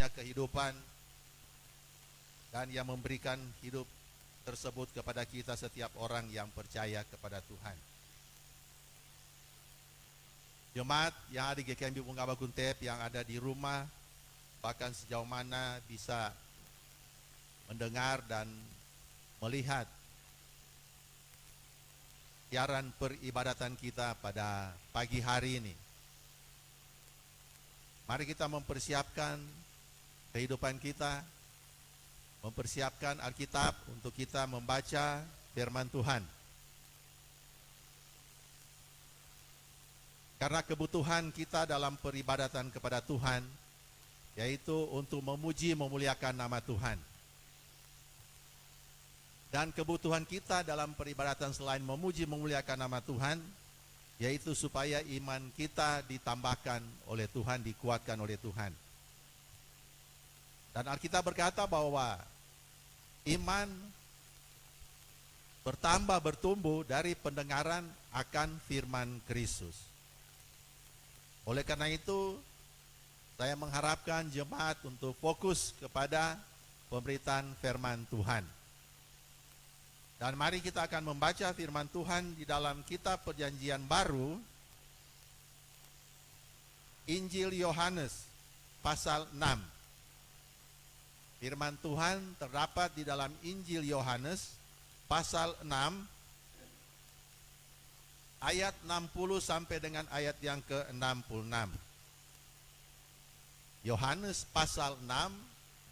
punya kehidupan dan yang memberikan hidup tersebut kepada kita setiap orang yang percaya kepada Tuhan. Jemaat yang ada di GKMB Bungkaba Kuntep yang ada di rumah, bahkan sejauh mana bisa mendengar dan melihat siaran peribadatan kita pada pagi hari ini. Mari kita mempersiapkan kehidupan kita, mempersiapkan Alkitab untuk kita membaca firman Tuhan. Karena kebutuhan kita dalam peribadatan kepada Tuhan, yaitu untuk memuji memuliakan nama Tuhan. Dan kebutuhan kita dalam peribadatan selain memuji memuliakan nama Tuhan, yaitu supaya iman kita ditambahkan oleh Tuhan, dikuatkan oleh Tuhan. Dan Alkitab berkata bahwa iman bertambah bertumbuh dari pendengaran akan firman Kristus. Oleh karena itu, saya mengharapkan jemaat untuk fokus kepada pemberitaan firman Tuhan. Dan mari kita akan membaca firman Tuhan di dalam kitab Perjanjian Baru, Injil Yohanes pasal 6. Firman Tuhan terdapat di dalam Injil Yohanes pasal 6 ayat 60 sampai dengan ayat yang ke-66. Yohanes pasal 6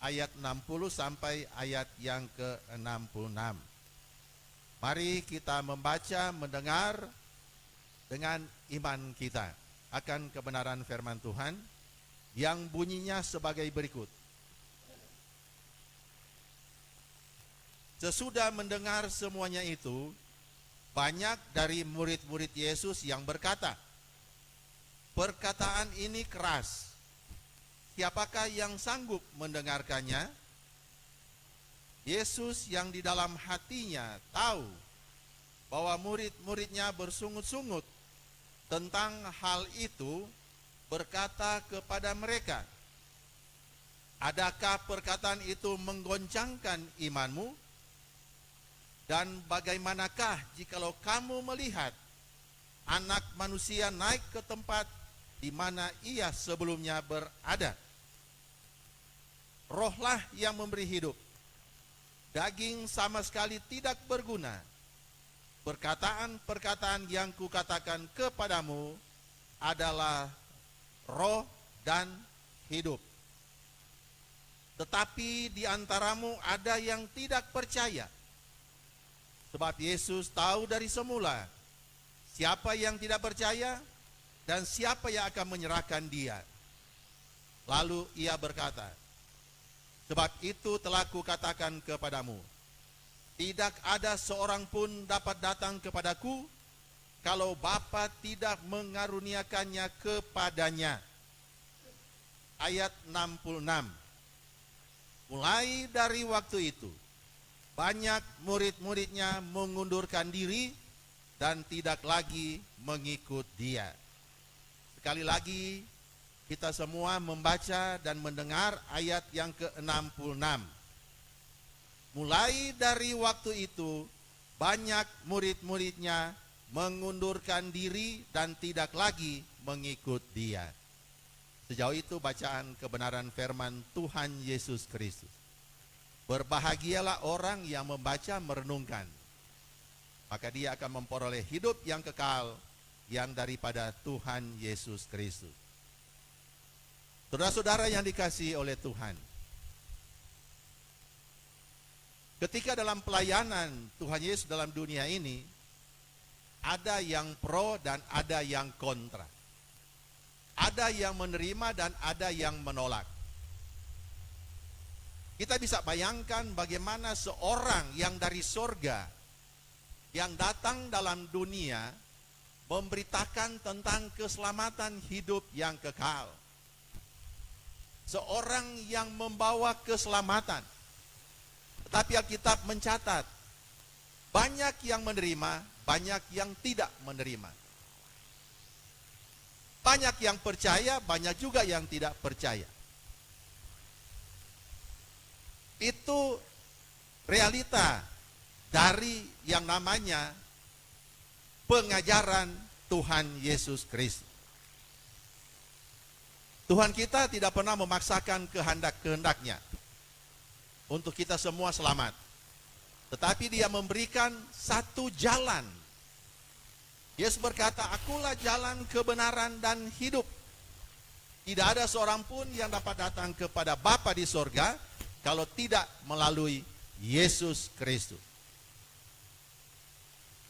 ayat 60 sampai ayat yang ke-66. Mari kita membaca, mendengar dengan iman kita akan kebenaran firman Tuhan yang bunyinya sebagai berikut. Sesudah mendengar semuanya itu, banyak dari murid-murid Yesus yang berkata, "Perkataan ini keras. Siapakah yang sanggup mendengarkannya?" Yesus yang di dalam hatinya tahu bahwa murid-muridnya bersungut-sungut tentang hal itu, berkata kepada mereka, "Adakah perkataan itu menggoncangkan imanmu? Dan bagaimanakah jikalau kamu melihat Anak Manusia naik ke tempat di mana ia sebelumnya berada? Rohlah yang memberi hidup. Daging sama sekali tidak berguna. Perkataan-perkataan yang kukatakan kepadamu adalah roh dan hidup. Tetapi di antaramu ada yang tidak percaya." Sebab Yesus tahu dari semula siapa yang tidak percaya dan siapa yang akan menyerahkan dia. Lalu ia berkata, "Sebab itu telah kukatakan kepadamu, tidak ada seorang pun dapat datang kepadaku kalau Bapa tidak mengaruniakannya kepadanya." Ayat 66. Mulai dari waktu itu, banyak murid-muridnya mengundurkan diri dan tidak lagi mengikut dia. Sekali lagi, kita semua membaca dan mendengar ayat yang ke-66. Mulai dari waktu itu, banyak murid-muridnya mengundurkan diri dan tidak lagi mengikut dia. Sejauh itu bacaan kebenaran firman Tuhan Yesus Kristus. Berbahagialah orang yang membaca merenungkan, maka dia akan memperoleh hidup yang kekal yang daripada Tuhan Yesus Kristus. Saudara-saudara yang dikasihi oleh Tuhan, ketika dalam pelayanan Tuhan Yesus dalam dunia ini, ada yang pro dan ada yang kontra. Ada yang menerima dan ada yang menolak. Kita bisa bayangkan bagaimana seorang yang dari sorga, yang datang dalam dunia, memberitakan tentang keselamatan hidup yang kekal. Seorang yang membawa keselamatan. Tetapi Alkitab mencatat, banyak yang menerima, banyak yang tidak menerima. Banyak yang percaya, banyak juga yang tidak percaya. itu realita dari yang namanya pengajaran Tuhan Yesus Kristus. Tuhan kita tidak pernah memaksakan kehendak-kehendaknya untuk kita semua selamat. Tetapi dia memberikan satu jalan. Yesus berkata, akulah jalan, kebenaran, dan hidup. Tidak ada seorang pun yang dapat datang kepada Bapa di sorga kalau tidak melalui Yesus Kristus.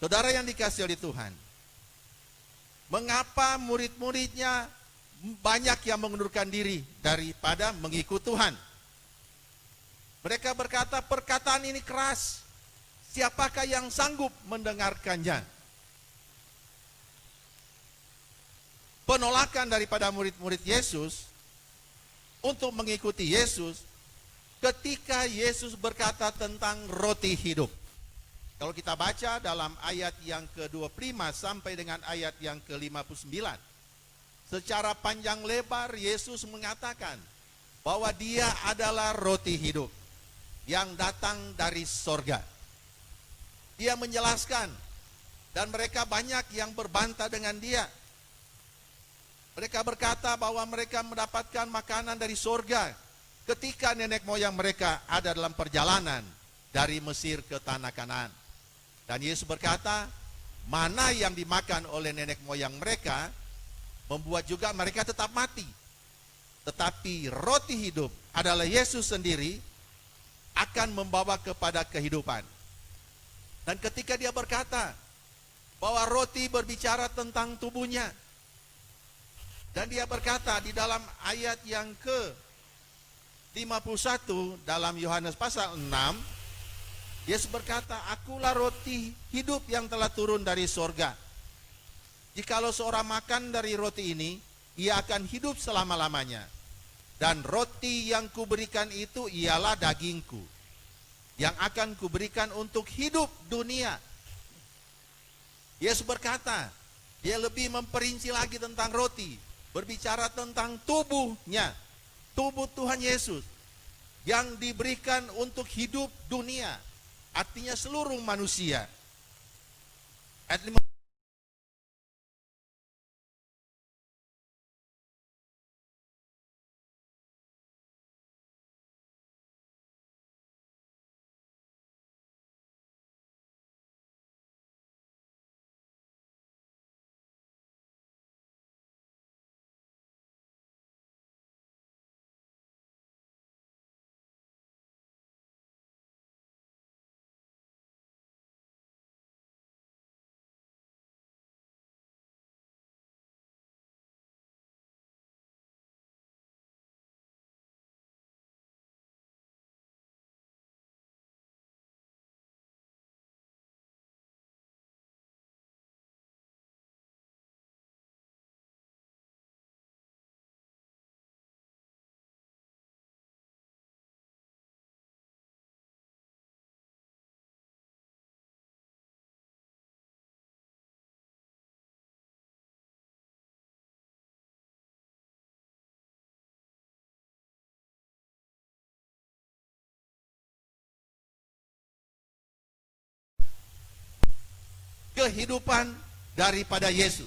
Saudara yang dikasihi oleh Tuhan, mengapa murid-muridnya banyak yang mengundurkan diri daripada mengikut Tuhan? Mereka berkata, perkataan ini keras, siapakah yang sanggup mendengarkannya? Penolakan daripada murid-murid Yesus untuk mengikuti Yesus ketika Yesus berkata tentang roti hidup. Kalau kita baca dalam ayat yang ke-25 sampai dengan ayat yang ke-59, secara panjang lebar Yesus mengatakan bahwa dia adalah roti hidup yang datang dari sorga. Dia menjelaskan, dan mereka banyak yang berbantah dengan dia. Mereka berkata bahwa mereka mendapatkan makanan dari sorga ketika nenek moyang mereka ada dalam perjalanan dari Mesir ke tanah Kanaan. Dan Yesus berkata, mana yang dimakan oleh nenek moyang mereka membuat juga mereka tetap mati. Tetapi roti hidup adalah Yesus sendiri akan membawa kepada kehidupan. Dan ketika dia berkata bahwa roti berbicara tentang tubuhnya, dan dia berkata di dalam ayat yang ke-51 dalam Yohanes pasal 6, Yesus berkata, akulah roti hidup yang telah turun dari sorga. Jikalau seorang makan dari roti ini, ia akan hidup selama-lamanya. Dan roti yang kuberikan itu ialah dagingku, yang akan kuberikan untuk hidup dunia. Yesus berkata, dia lebih memperinci lagi tentang roti, berbicara tentang tubuhnya, tubuh Tuhan Yesus, yang diberikan untuk hidup dunia, artinya seluruh manusia. Ayat 5. Kehidupan daripada Yesus,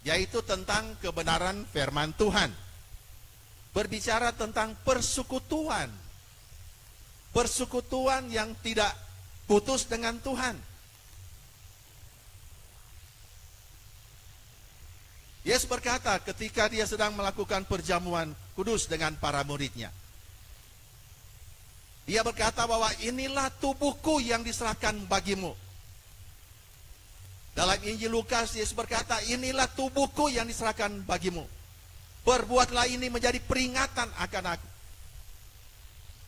yaitu tentang kebenaran firman Tuhan. Berbicara tentang persekutuan, persekutuan yang tidak putus dengan Tuhan. Yesus berkata ketika dia sedang melakukan perjamuan kudus dengan para muridnya, dia berkata bahwa inilah tubuhku yang diserahkan bagimu. Dalam Injil Lukas, Yesus berkata, inilah tubuhku yang diserahkan bagimu. Perbuatlah ini menjadi peringatan akan aku.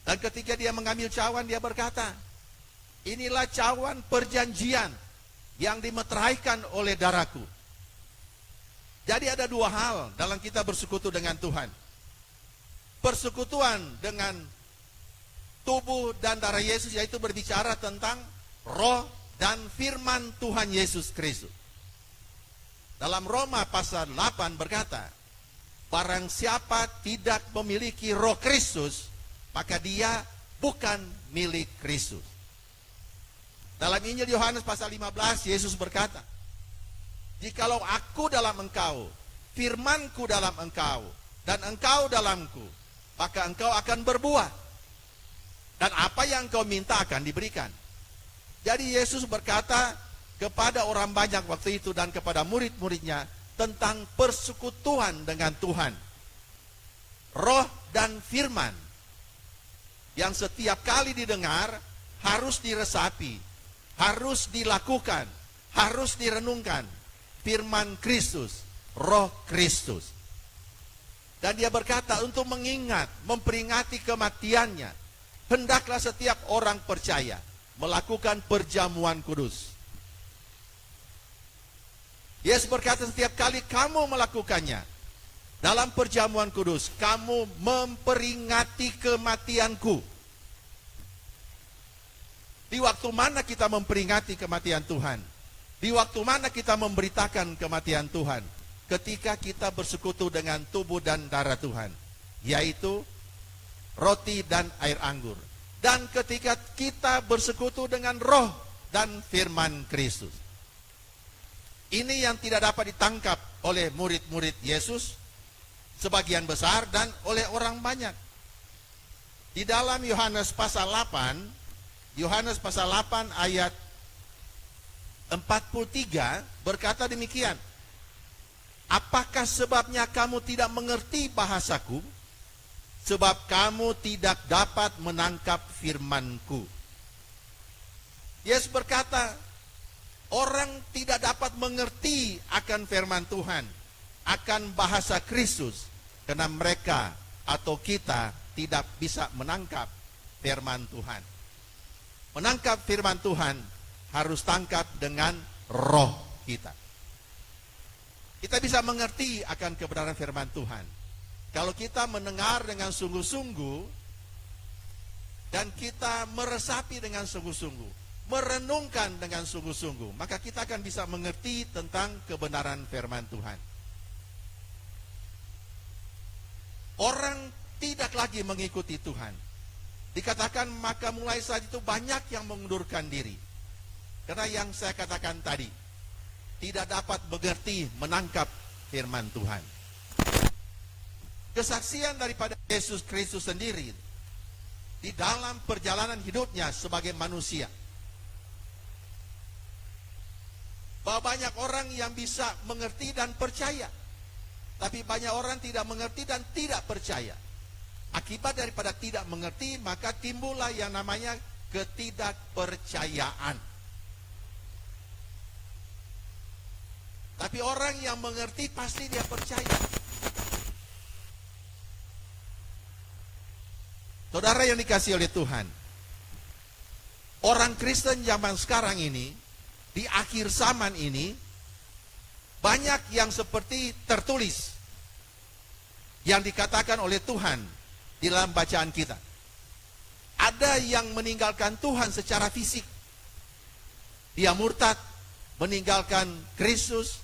Dan ketika dia mengambil cawan, dia berkata, inilah cawan perjanjian yang dimeteraikan oleh darahku. Jadi ada dua hal dalam kita bersekutu dengan Tuhan. Persekutuan dengan tubuh dan darah Yesus, yaitu berbicara tentang roh dan firman Tuhan Yesus Kristus. Dalam Roma pasal 8 berkata, barang siapa tidak memiliki roh Kristus, maka dia bukan milik Kristus. Dalam Injil Yohanes pasal 15, Yesus berkata, "Jikalau aku dalam engkau, firman-Ku dalam engkau, dan engkau dalamku, maka engkau akan berbuah. Dan apa yang engkau minta akan diberikan." Jadi Yesus berkata kepada orang banyak waktu itu dan kepada murid-muridnya tentang persekutuan dengan Tuhan. Roh dan firman yang setiap kali didengar harus diresapi, harus dilakukan, harus direnungkan. Firman Kristus, Roh Kristus. Dan dia berkata untuk mengingat, memperingati kematiannya, hendaklah setiap orang percaya melakukan perjamuan kudus. Yesus berkata setiap kali kamu melakukannya dalam perjamuan kudus, kamu memperingati kematianku. Di waktu mana kita memperingati kematian Tuhan? Di waktu mana kita memberitakan kematian Tuhan? Ketika kita bersekutu dengan tubuh dan darah Tuhan, yaitu roti dan air anggur. Dan ketika kita bersekutu dengan roh dan firman Kristus. Ini yang tidak dapat ditangkap oleh murid-murid Yesus, sebagian besar, dan oleh orang banyak. Di dalam Yohanes pasal 8 ayat 43 berkata demikian, "Apakah sebabnya kamu tidak mengerti bahasaku? Sebab kamu tidak dapat menangkap firman-Ku." Yesus berkata, orang tidak dapat mengerti akan firman Tuhan, akan bahasa Kristus, karena mereka atau kita tidak bisa menangkap firman Tuhan. Menangkap firman Tuhan harus tangkap dengan roh kita. Kita bisa mengerti akan kebenaran firman Tuhan kalau kita mendengar dengan sungguh-sungguh dan kita meresapi dengan sungguh-sungguh, merenungkan dengan sungguh-sungguh, maka kita akan bisa mengerti tentang kebenaran firman Tuhan. Orang tidak lagi mengikuti Tuhan. Dikatakan maka mulai saat itu banyak yang mengundurkan diri. Karena yang saya katakan tadi, tidak dapat mengerti, menangkap firman Tuhan. Kesaksian daripada Yesus Kristus sendiri di dalam perjalanan hidupnya sebagai manusia, bahwa banyak orang yang bisa mengerti dan percaya, tapi banyak orang tidak mengerti dan tidak percaya. Akibat daripada tidak mengerti, maka timbullah yang namanya ketidakpercayaan. Tapi orang yang mengerti pasti dia percaya. Saudara yang dikasihi oleh Tuhan, orang Kristen zaman sekarang ini, di akhir zaman ini, banyak yang seperti tertulis yang dikatakan oleh Tuhan di dalam bacaan kita. Ada yang meninggalkan Tuhan secara fisik. Dia murtad, meninggalkan Kristus,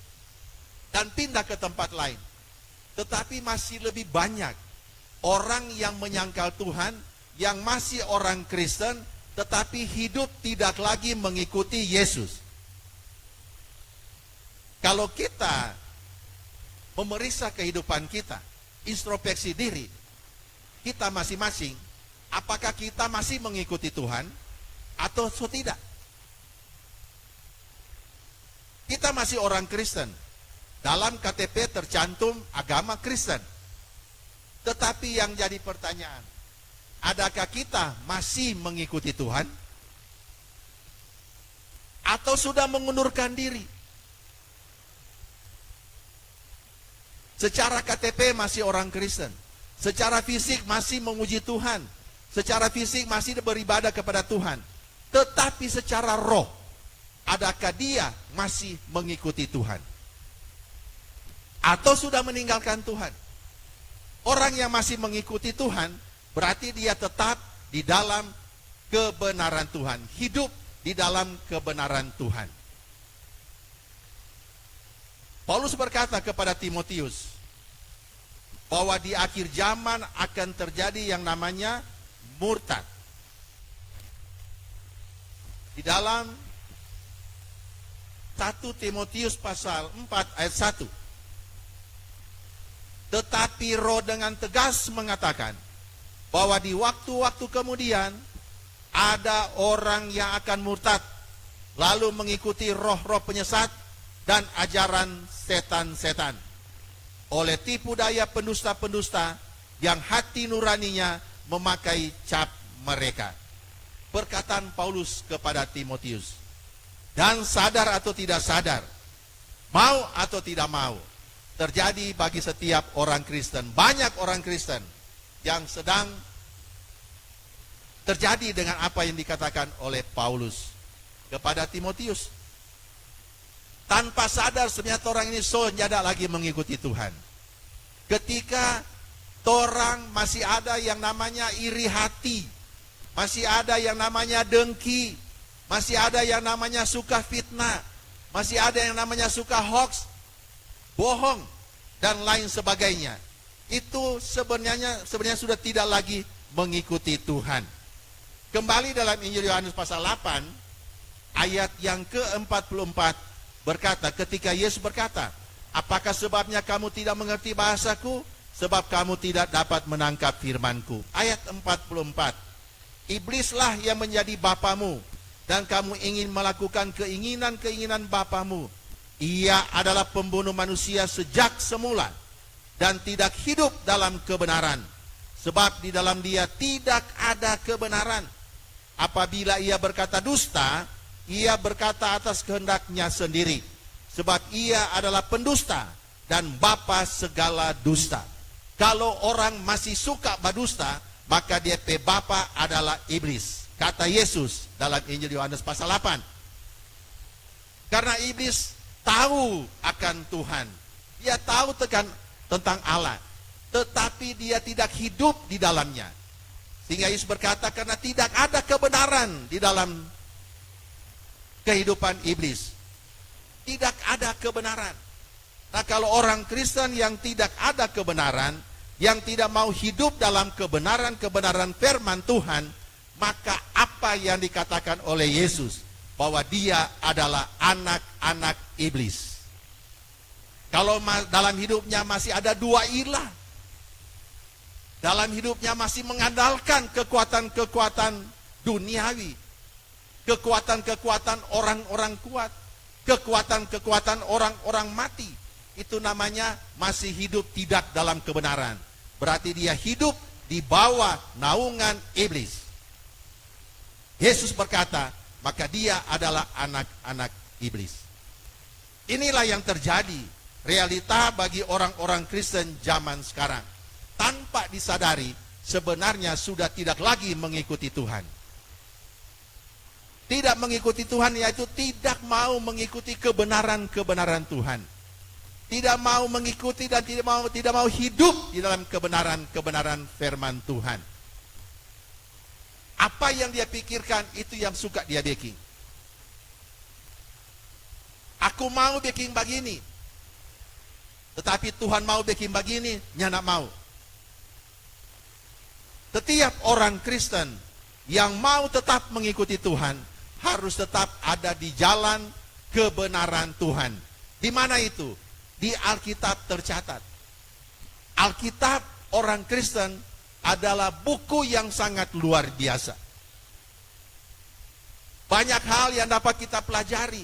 dan pindah ke tempat lain. Tetapi masih lebih banyak orang yang menyangkal Tuhan, yang masih orang Kristen, tetapi hidup tidak lagi mengikuti Yesus. Kalau kita memeriksa kehidupan kita, introspeksi diri, kita masing-masing, apakah kita masih mengikuti Tuhan atau tidak? Kita masih orang Kristen. Dalam KTP tercantum agama Kristen. Tetapi yang jadi pertanyaan, adakah kita masih mengikuti Tuhan? Atau sudah mengundurkan diri? Secara KTP masih orang Kristen. Secara fisik masih memuji Tuhan. Secara fisik masih beribadah kepada Tuhan. Tetapi secara roh, adakah dia masih mengikuti Tuhan? Atau sudah meninggalkan Tuhan? Orang yang masih mengikuti Tuhan, berarti dia tetap di dalam kebenaran Tuhan. Hidup di dalam kebenaran Tuhan. Paulus berkata kepada Timotius, bahwa di akhir zaman akan terjadi yang namanya murtad. Di dalam 1 Timotius pasal 4 ayat 1. Tetapi Roh dengan tegas mengatakan bahwa di waktu-waktu kemudian ada orang yang akan murtad, lalu mengikuti roh-roh penyesat dan ajaran setan-setan, oleh tipu daya pendusta-pendusta yang hati nuraninya memakai cap mereka. Perkataan Paulus kepada Timotius. Dan sadar atau tidak sadar, mau atau tidak mau, terjadi bagi setiap orang Kristen. Banyak orang Kristen yang sedang terjadi dengan apa yang dikatakan oleh Paulus kepada Timotius. Tanpa sadar sebenarnya orang ini tidak lagi mengikuti Tuhan. Ketika orang masih ada yang namanya iri hati, masih ada yang namanya dengki, masih ada yang namanya suka fitnah, masih ada yang namanya suka hoax, bohong, dan lain sebagainya. Itu sebenarnya sudah tidak lagi mengikuti Tuhan. Kembali dalam Injil Yohanes pasal 8, ayat yang ke-44 berkata, ketika Yesus berkata, apakah sebabnya kamu tidak mengerti bahasaku? Sebab kamu tidak dapat menangkap firmanku. Ayat 44, iblislah yang menjadi bapamu, dan kamu ingin melakukan keinginan-keinginan bapamu. Ia adalah pembunuh manusia sejak semula, dan tidak hidup dalam kebenaran. Sebab di dalam dia tidak ada kebenaran. Apabila ia berkata dusta, ia berkata atas kehendaknya sendiri. Sebab ia adalah pendusta dan bapa segala dusta. Kalau orang masih suka berdusta, maka dia bapa adalah iblis. Kata Yesus dalam Injil Yohanes pasal 8. Karena iblis tahu akan Tuhan. Dia tahu tentang Allah. Tetapi dia tidak hidup di dalamnya. Sehingga Yesus berkata, karena tidak ada kebenaran di dalam kehidupan iblis. Tidak ada kebenaran. Nah, kalau orang Kristen yang tidak ada kebenaran, yang tidak mau hidup dalam kebenaran-kebenaran firman Tuhan, maka apa yang dikatakan oleh Yesus, bahwa dia adalah anak-anak iblis. Kalau dalam hidupnya masih ada dua ilah, dalam hidupnya masih mengandalkan kekuatan-kekuatan duniawi, kekuatan-kekuatan orang-orang kuat, kekuatan-kekuatan orang-orang mati, itu namanya masih hidup tidak dalam kebenaran. Berarti dia hidup di bawah naungan iblis. Yesus berkata, maka dia adalah anak-anak iblis. Inilah yang terjadi, realita bagi orang-orang Kristen zaman sekarang. Tanpa disadari, sebenarnya sudah tidak lagi mengikuti Tuhan. Tidak mengikuti Tuhan, yaitu tidak mau mengikuti kebenaran-kebenaran Tuhan. Tidak mau mengikuti dan tidak mau hidup di dalam kebenaran-kebenaran firman Tuhan. Apa yang dia pikirkan, itu yang suka dia bikin. Aku mau bikin begini, tetapi Tuhan mau bikin begini, nyana mau. Setiap orang Kristen yang mau tetap mengikuti Tuhan harus tetap ada di jalan kebenaran Tuhan. Di mana itu? Di Alkitab tercatat. Alkitab orang Kristen adalah buku yang sangat luar biasa. Banyak hal yang dapat kita pelajari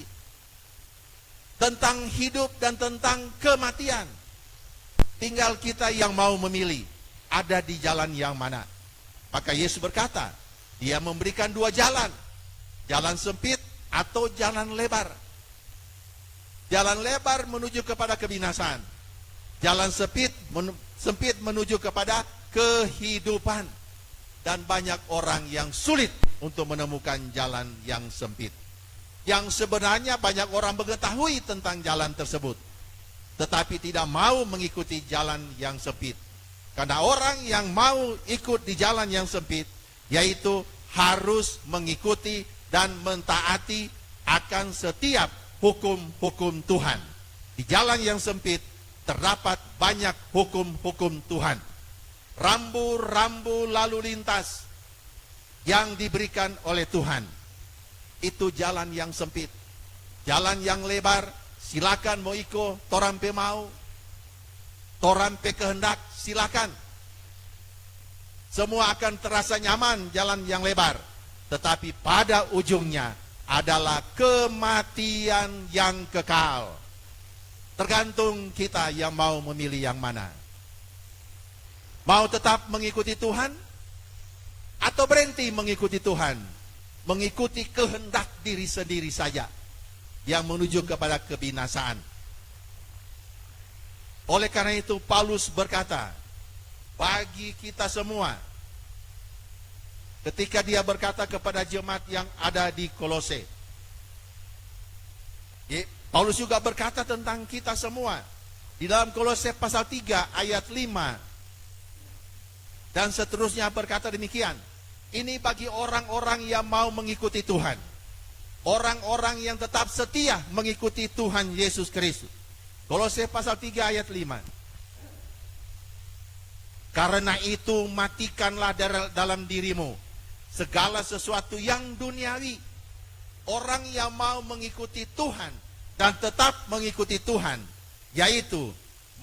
tentang hidup dan tentang kematian. Tinggal kita yang mau memilih ada di jalan yang mana. Maka Yesus berkata, dia memberikan dua jalan. Jalan sempit atau jalan lebar. Jalan lebar menuju kepada kebinasaan. Jalan sempit menuju kepada kehidupan. Dan banyak orang yang sulit untuk menemukan jalan yang sempit. Yang sebenarnya banyak orang mengetahui tentang jalan tersebut, tetapi tidak mau mengikuti jalan yang sempit. Karena orang yang mau ikut di jalan yang sempit, yaitu harus mengikuti dan mentaati akan setiap hukum-hukum Tuhan. Di jalan yang sempit terdapat banyak hukum-hukum Tuhan. Rambu-rambu lalu lintas yang diberikan oleh Tuhan. itu jalan yang sempit. Jalan yang lebar, silakan mau iko, torampe mau, torampe kehendak, silakan. Semua akan terasa nyaman jalan yang lebar. Tetapi pada ujungnya adalah kematian yang kekal. Tergantung kita yang mau memilih yang mana. Mau tetap mengikuti Tuhan atau berhenti mengikuti Tuhan, mengikuti kehendak diri sendiri saja yang menuju kepada kebinasaan. Oleh karena itu Paulus berkata, bagi kita semua, ketika dia berkata kepada jemaat yang ada di Kolose, Paulus juga berkata tentang kita semua di dalam Kolose pasal 3 ayat 5 dan seterusnya, berkata demikian. Ini bagi orang-orang yang mau mengikuti Tuhan, orang-orang yang tetap setia mengikuti Tuhan Yesus Kristus. Kolose pasal 3 ayat 5. Karena itu matikanlah dalam dirimu segala sesuatu yang duniawi. Orang yang mau mengikuti Tuhan dan tetap mengikuti Tuhan, yaitu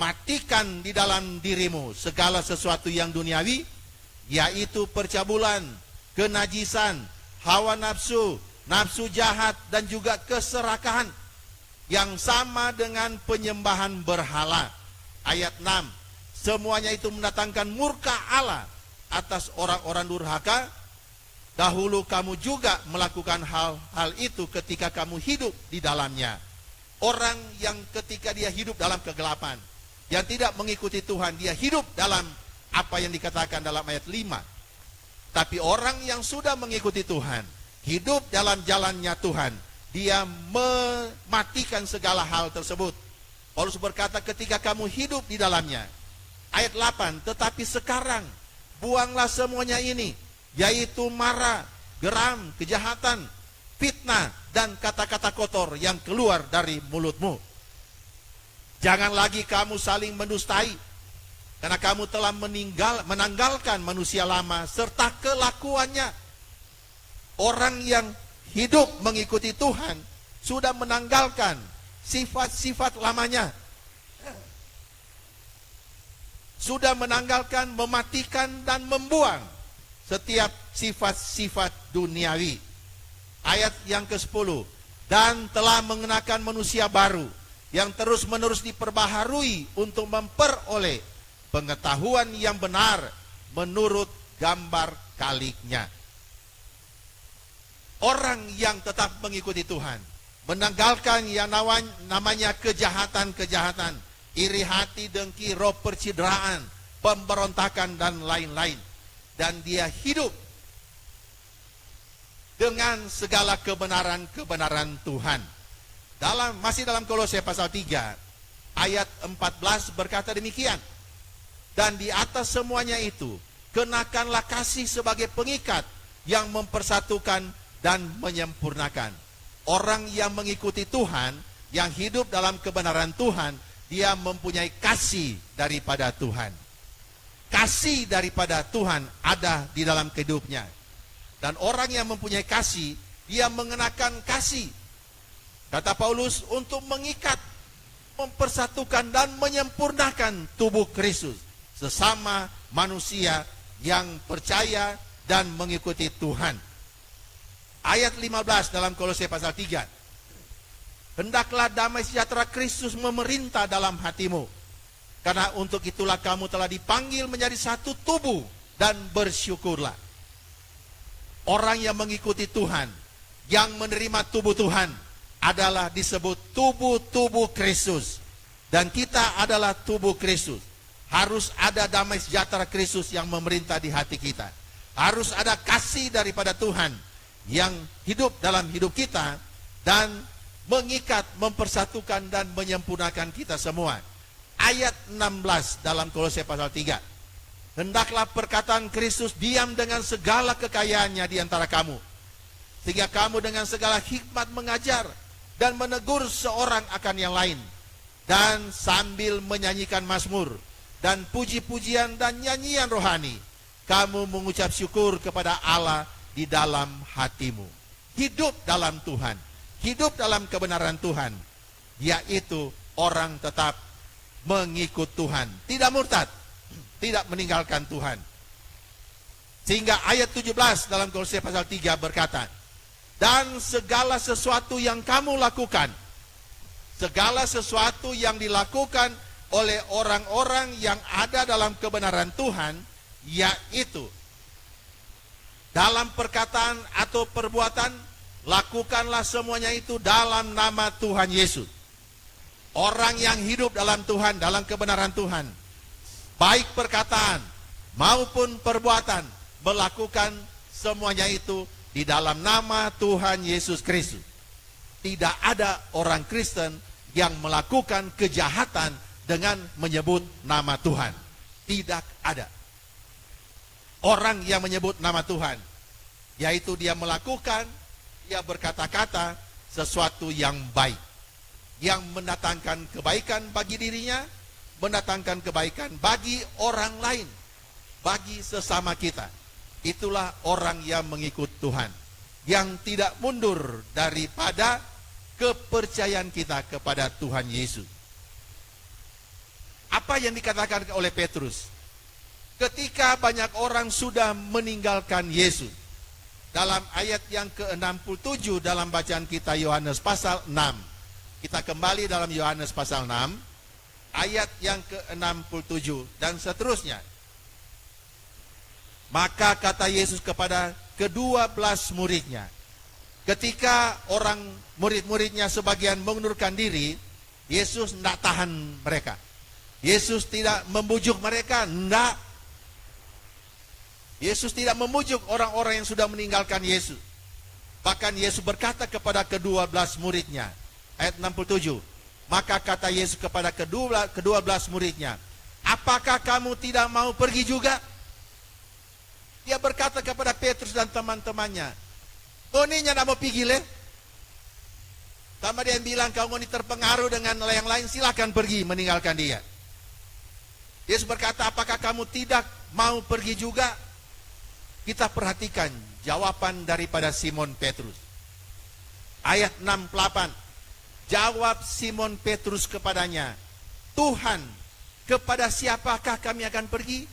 matikan di dalam dirimu segala sesuatu yang duniawi, yaitu percabulan, kenajisan, hawa nafsu, nafsu jahat, dan juga keserakahan yang sama dengan penyembahan berhala. Ayat 6, semuanya itu mendatangkan murka Allah atas orang-orang durhaka. Dahulu kamu juga melakukan hal-hal itu ketika kamu hidup di dalamnya. Orang yang ketika dia hidup dalam kegelapan, yang tidak mengikuti Tuhan, dia hidup dalam apa yang dikatakan dalam ayat 5. Tapi orang yang sudah mengikuti Tuhan, hidup dalam jalannya Tuhan, dia mematikan segala hal tersebut. Paulus berkata ketika kamu hidup di dalamnya. Ayat 8, tetapi sekarang buanglah semuanya ini, yaitu marah, geram, kejahatan, fitnah, dan kata-kata kotor yang keluar dari mulutmu. Jangan lagi kamu saling mendustai, karena kamu telah menanggalkan manusia lama serta kelakuannya. Orang yang hidup mengikuti Tuhan sudah menanggalkan sifat-sifat lamanya. Sudah menanggalkan, mematikan, dan membuang setiap sifat-sifat duniawi. Ayat yang ke-10, dan telah mengenakan manusia baru yang terus-menerus diperbaharui untuk memperoleh pengetahuan yang benar menurut gambar kaliknya. Orang yang tetap mengikuti Tuhan menanggalkan yang namanya kejahatan-kejahatan, iri hati, dengki, roh percideraan, pemberontakan, dan lain-lain. Dan dia hidup dengan segala kebenaran-kebenaran Tuhan. Masih dalam Kolose pasal 3 ayat 14 berkata demikian. Dan di atas semuanya itu kenakanlah kasih sebagai pengikat yang mempersatukan dan menyempurnakan. Orang yang mengikuti Tuhan, yang hidup dalam kebenaran Tuhan, dia mempunyai kasih daripada Tuhan. Kasih daripada Tuhan ada di dalam hidupnya. Dan orang yang mempunyai kasih, dia mengenakan kasih. Kata Paulus, untuk mengikat, mempersatukan, dan menyempurnakan tubuh Kristus, sesama manusia yang percaya dan mengikuti Tuhan. Ayat 15 dalam Kolose pasal 3. Hendaklah damai sejahtera Kristus memerintah dalam hatimu, karena untuk itulah kamu telah dipanggil menjadi satu tubuh, dan bersyukurlah. Orang yang mengikuti Tuhan, yang menerima tubuh Tuhan, adalah disebut tubuh-tubuh Kristus. Dan kita adalah tubuh Kristus. Harus ada damai sejahtera Kristus yang memerintah di hati kita. Harus ada kasih daripada Tuhan yang hidup dalam hidup kita, dan mengikat, mempersatukan, dan menyempurnakan kita semua. Ayat 16 dalam Kolose pasal 3. Hendaklah perkataan Kristus diam dengan segala kekayaannya di antara kamu, sehingga kamu dengan segala hikmat mengajar dan menegur seorang akan yang lain, dan sambil menyanyikan mazmur dan puji-pujian dan nyanyian rohani, kamu mengucap syukur kepada Allah di dalam hatimu. hidup dalam Tuhan, hidup dalam kebenaran Tuhan, yaitu orang tetap mengikut Tuhan, tidak murtad, tidak meninggalkan Tuhan. Sehingga ayat 17 dalam Kolose pasal 3 berkata, dan segala sesuatu yang kamu lakukan, segala sesuatu yang dilakukan oleh orang-orang yang ada dalam kebenaran Tuhan, yaitu dalam perkataan atau perbuatan, lakukanlah semuanya itu dalam nama Tuhan Yesus. Orang yang hidup dalam Tuhan, dalam kebenaran Tuhan, baik perkataan maupun perbuatan, melakukan semuanya itu di dalam nama Tuhan Yesus Kristus. Tidak ada orang Kristen yang melakukan kejahatan dengan menyebut nama Tuhan. Tidak ada orang yang menyebut nama Tuhan, yaitu dia melakukan, dia berkata-kata sesuatu yang baik, yang mendatangkan kebaikan bagi dirinya, mendatangkan kebaikan bagi orang lain, bagi sesama kita. Itulah orang yang mengikut Tuhan, yang tidak mundur daripada kepercayaan kita kepada Tuhan Yesus. Apa yang dikatakan oleh Petrus? Ketika banyak orang sudah meninggalkan Yesus, dalam ayat yang ke-67 dalam bacaan kita Yohanes pasal 6. Kita kembali dalam Yohanes pasal 6, ayat yang ke-67 dan seterusnya. Maka kata Yesus kepada ke-12 muridnya, ketika orang murid-muridnya sebagian mengundurkan diri, Yesus tidak tahan mereka. Yesus tidak membujuk mereka, tidak. Yesus tidak membujuk orang-orang yang sudah meninggalkan Yesus. Bahkan Yesus berkata kepada ke-12 muridnya, ayat 67, maka kata Yesus kepada ke-12 muridnya, apakah kamu tidak mau pergi juga? Dia berkata kepada Petrus dan teman-temannya, oh ini tidak mau pergi le? Sama dia bilang, kamu ini terpengaruh dengan yang lain, silakan pergi, meninggalkan dia. Yesus berkata, apakah kamu tidak mau pergi juga? Kita perhatikan jawaban daripada Simon Petrus. Ayat 68, jawab Simon Petrus kepadanya, Tuhan, kepada siapakah kami akan pergi?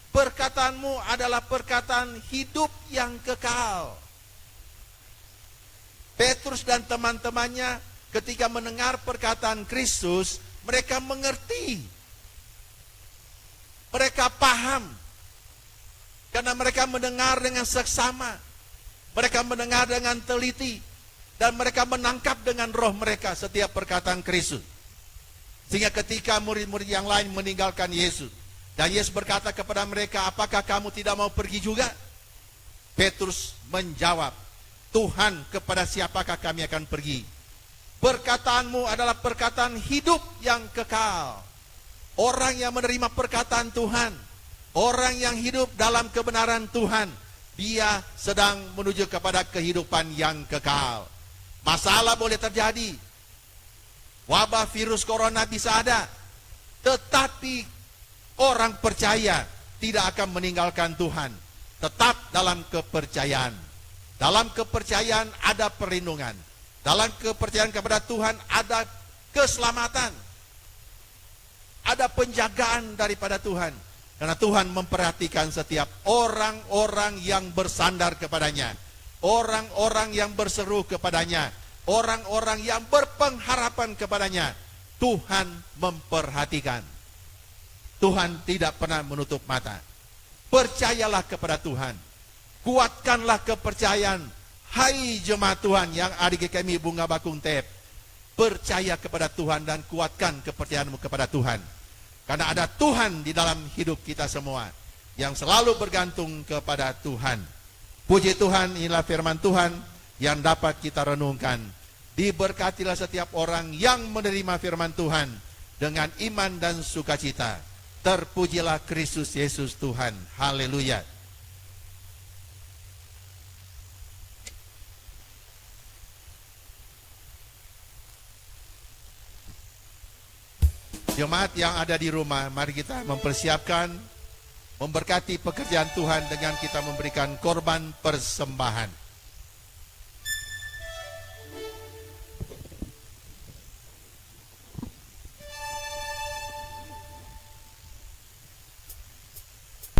Perkataanmu adalah perkataan hidup yang kekal. Petrus dan teman-temannya ketika mendengar perkataan Kristus, mereka mengerti. Mereka paham. Karena mereka mendengar dengan seksama. Mereka mendengar dengan teliti. Dan mereka menangkap dengan roh mereka setiap perkataan Kristus. Sehingga ketika murid-murid yang lain meninggalkan Yesus, dan Yesus berkata kepada mereka, apakah kamu tidak mau pergi juga? Petrus menjawab, Tuhan, kepada siapakah kami akan pergi? Perkataanmu adalah perkataan hidup yang kekal. Orang yang menerima perkataan Tuhan, orang yang hidup dalam kebenaran Tuhan, dia sedang menuju kepada kehidupan yang kekal. Masalah boleh terjadi, wabah virus corona bisa ada, tetapi orang percaya tidak akan meninggalkan Tuhan. Tetap dalam kepercayaan. Dalam kepercayaan ada perlindungan. Dalam kepercayaan kepada Tuhan ada keselamatan. Ada penjagaan daripada Tuhan. Karena Tuhan memperhatikan setiap orang-orang yang bersandar kepadanya. Orang-orang yang berseru kepadanya. Orang-orang yang berpengharapan kepadanya. Tuhan memperhatikan. Tuhan tidak pernah menutup mata. Percayalah kepada Tuhan. Kuatkanlah kepercayaan. Hai jemaat Tuhan yang ada di kami Bunga Bakung Tep. Percaya kepada Tuhan dan kuatkan kepercayaanmu kepada Tuhan. Karena ada Tuhan di dalam hidup kita semua. Yang selalu bergantung kepada Tuhan. Puji Tuhan, inilah firman Tuhan yang dapat kita renungkan. Diberkatilah setiap orang yang menerima firman Tuhan dengan iman dan sukacita. Terpujilah Kristus Yesus Tuhan. Haleluya. Jemaat yang ada di rumah, mari kita mempersiapkan, memberkati pekerjaan Tuhan dengan kita memberikan korban persembahan.